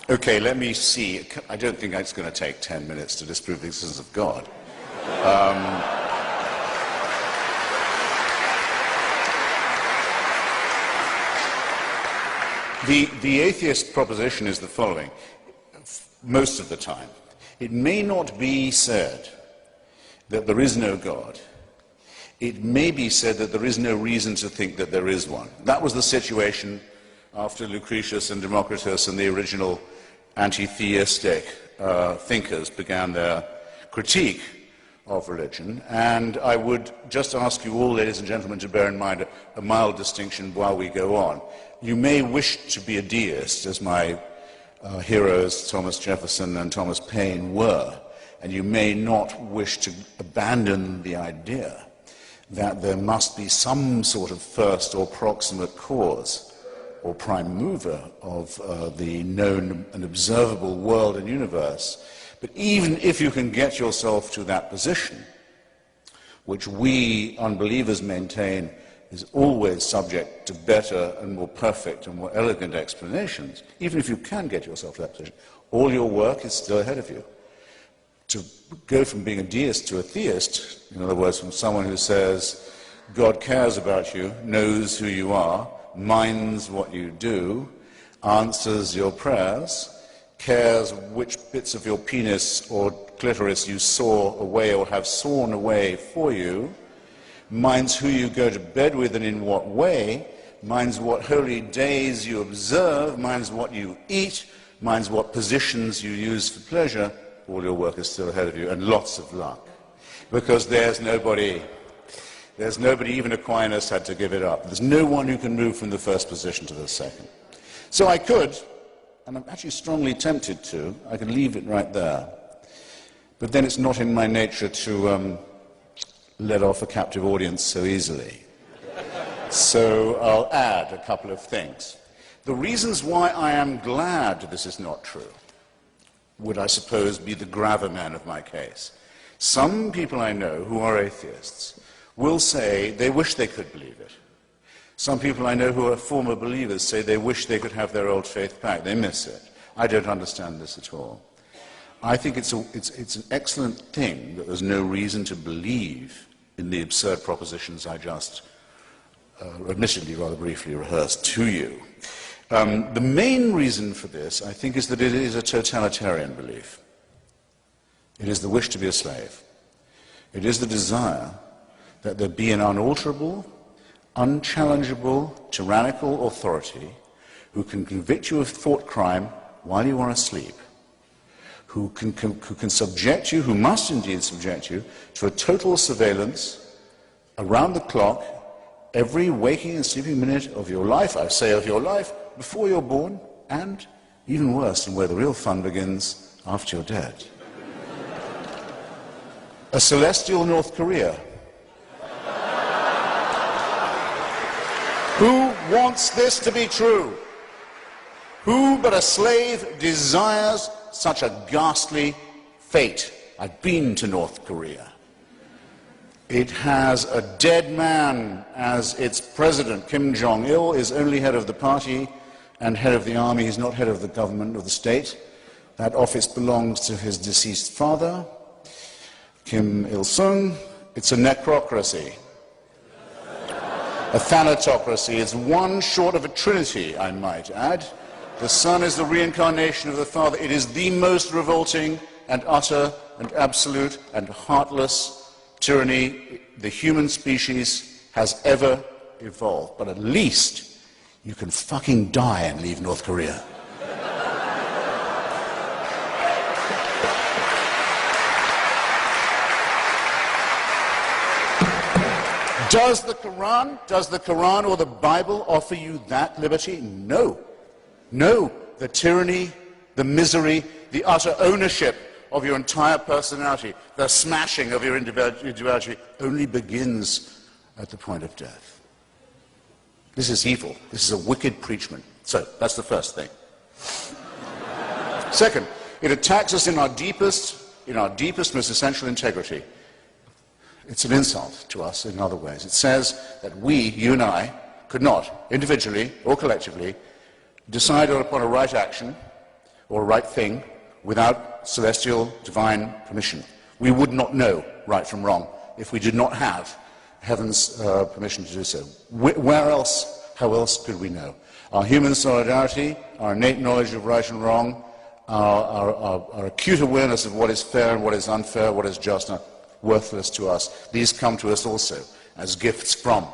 Okay, let me see. I don't think it's going to take 10 minutes to disprove the existence of God. The atheist proposition is the following. Most of the time, it may not be said that there is no God. It may be said that there is no reason to think that there is one. That was the situation after Lucretius and Democritus and the original anti-theistic thinkers began their critique of religion. And I would just ask you all, ladies and gentlemen, to bear in mind a mild distinction while we go on. You may wish to be a deist, as my heroes Thomas Jefferson and Thomas Paine were, and you may not wish to abandon the idea that there must be some sort of first or proximate cause or prime mover of the known and observable world and universe. But even if you can get yourself to that position, which we unbelievers maintain is always subject to better and more perfect and more elegant explanations, even if you can get yourself to that position, all your work is still ahead of you. To go from being a deist to a theist, in other words, from someone who says, God cares about you, knows who you are, minds what you do, answers your prayers, cares which bits of your penis or clitoris you saw away or have sawn away for you, minds who you go to bed with and in what way, minds what holy days you observe, minds what you eat, minds what positions you use for pleasure. All your work is still ahead of you, and lots of luck. Because there's nobody, even Aquinas had to give it up. There's no one who can move from the first position to the second. So I could, and I'm actually strongly tempted to, I could leave it right there. But then it's not in my nature to let off a captive audience so easily. So I'll add a couple of things. The reasons why I am glad this is not true would, I suppose, be the gravamen of my case. Some people I know who are atheists will say they wish they could believe it. Some people I know who are former believers say they wish they could have their old faith back. They miss it. I don't understand this at all. I think it's an excellent thing that there's no reason to believe in the absurd propositions I just, admittedly rather briefly, rehearsed to you. The main reason for this, I think, is that it is a totalitarian belief. It is the wish to be a slave. It is the desire that there be an unalterable, unchallengeable, tyrannical authority who can convict you of thought crime while you are asleep, who can subject you, who must indeed subject you, to a total surveillance around the clock, every waking and sleeping minute of your life, I say of your life, before you're born, and, even worse, and where the real fun begins, after you're dead. A celestial North Korea. Who wants this to be true? Who but a slave desires such a ghastly fate? I've been to North Korea. It has a dead man as its president. Kim Jong-il is only head of the party and head of the army. He's not head of the government of the state. That office belongs to his deceased father, Kim Il-sung. It's a necrocracy, a thanatocracy. It's one short of a trinity, I might add. The son is the reincarnation of the father. It is the most revolting and utter and absolute and heartless tyranny the human species has ever evolved. But at least you can fucking die and leave North Korea. Does the Quran or the Bible offer you that liberty? No. No. The tyranny, the misery, the utter ownership of your entire personality, the smashing of your individuality only begins at the point of death. This is evil. This is a wicked preachment. So, that's the first thing. Second, it attacks us in our deepest, most essential integrity. It's an insult to us in other ways. It says that we, you and I, could not, individually or collectively, decide upon a right action or right thing without celestial divine permission. We would not know right from wrong if we did not have heaven's permission to do so. Where else, how else could we know? Our human solidarity, our innate knowledge of right and wrong, our acute awareness of what is fair and what is unfair, what is just and worthless to us, these come to us also as gifts from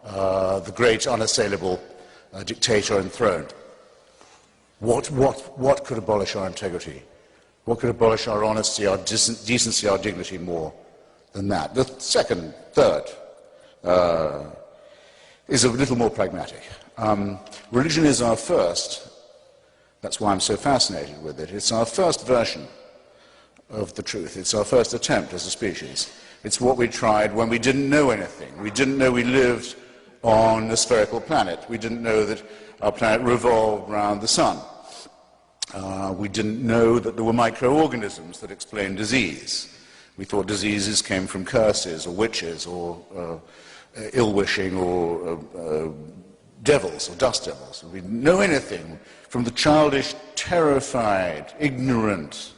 the great unassailable dictator enthroned. What could abolish our integrity? What could abolish our honesty, our decency, our dignity more than that? The third, is a little more pragmatic. Religion is our first, that's why I'm so fascinated with it, it's our first version of the truth. It's our first attempt as a species. It's what we tried when we didn't know anything. We didn't know we lived on a spherical planet. We didn't know that our planet revolved around the sun. We didn't know that there were microorganisms that explained disease. We thought diseases came from curses or witches or ill-wishing or devils or dust devils. We didn't know anything from the childish, terrified, ignorant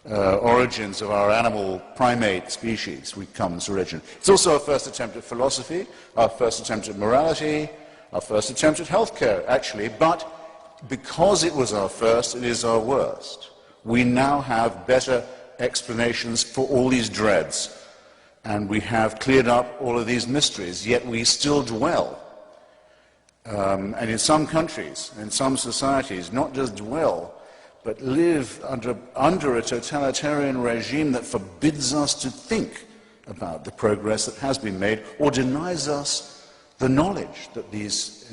origins of our animal primate species. We come to religion. It's also our first attempt at philosophy, our first attempt at morality, our first attempt at healthcare, actually, but because it was our first, it is our worst. We now have better explanations for all these dreads, and we have cleared up all of these mysteries, yet we still dwell. And in some countries, in some societies, not just dwell, but live under a totalitarian regime that forbids us to think about the progress that has been made or denies us the knowledge that these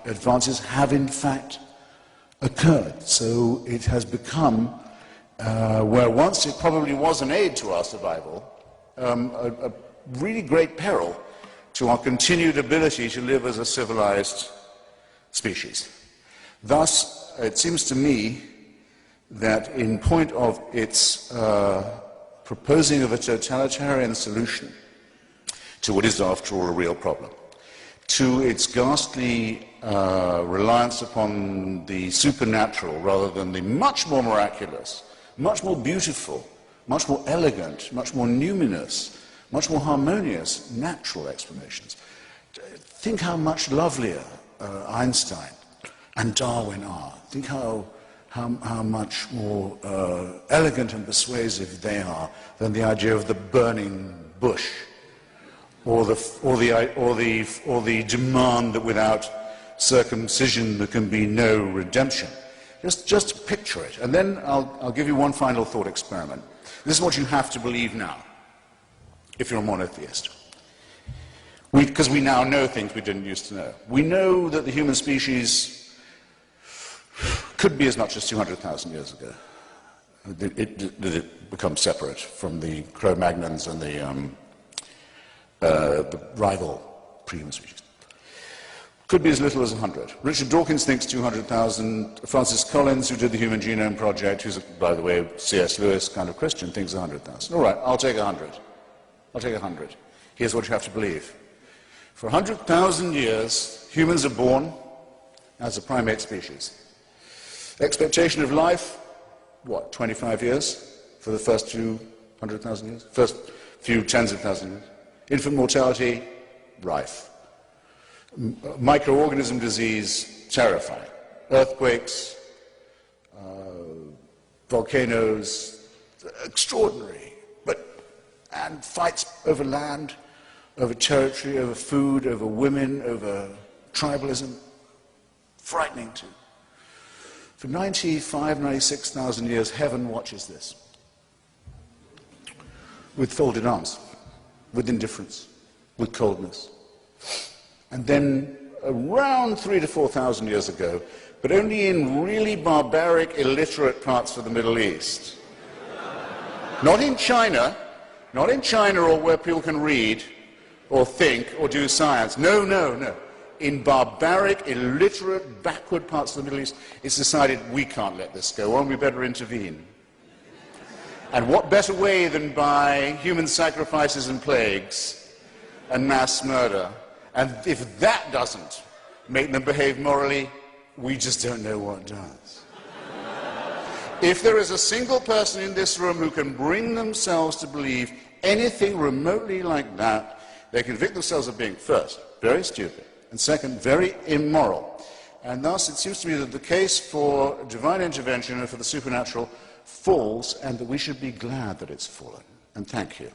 advances have in fact occurred. So it has become, where once it probably was an aid to our survival, a really great peril to our continued ability to live as a civilized species. Thus, it seems to me that in point of its proposing of a totalitarian solution to what is after all a real problem, to its ghastly reliance upon the supernatural rather than the much more miraculous, much more beautiful, much more elegant, much more numinous, much more harmonious natural explanations. Think how much lovelier Einstein and Darwin are. Think how much more elegant and persuasive they are than the idea of the burning bush, or the demand that without circumcision there can be no redemption. Just picture it. And then I'll give you one final thought experiment. This is what you have to believe now, if you're a monotheist. Because we now know things we didn't used to know. We know that the human species could be as much as 200,000 years ago. It becomes separate from the Cro-Magnons and the rival pre-human species. Could be as little as 100. Richard Dawkins thinks 200,000. Francis Collins, who did the Human Genome Project, who's, by the way, C.S. Lewis kind of Christian, thinks 100,000. All right, I'll take 100. I'll take 100. Here's what you have to believe. For 100,000 years, humans are born as a primate species. Expectation of life, what, 25 years for the first few 100,000 years? First few tens of thousands of years. Infant mortality, rife. Microorganism disease, terrifying. Earthquakes, volcanoes, extraordinary. And fights over land, over territory, over food, over women, over tribalism. Frightening too. For 95, 96,000 years, heaven watches this. With folded arms, with indifference, with coldness. And then around 3,000 to 4,000 years ago, but only in really barbaric, illiterate parts of the Middle East. Not in China or where people can read or think or do science. No. In barbaric, illiterate, backward parts of the Middle East, it's decided we can't let this go on, we better intervene. And what better way than by human sacrifices and plagues and mass murder? And if that doesn't make them behave morally, we just don't know what does. If there is a single person in this room who can bring themselves to believe anything remotely like that, they convict themselves of being, first, very stupid, and second, very immoral. And thus it seems to me that the case for divine intervention and for the supernatural falls, and that we should be glad that it's fallen. And thank you.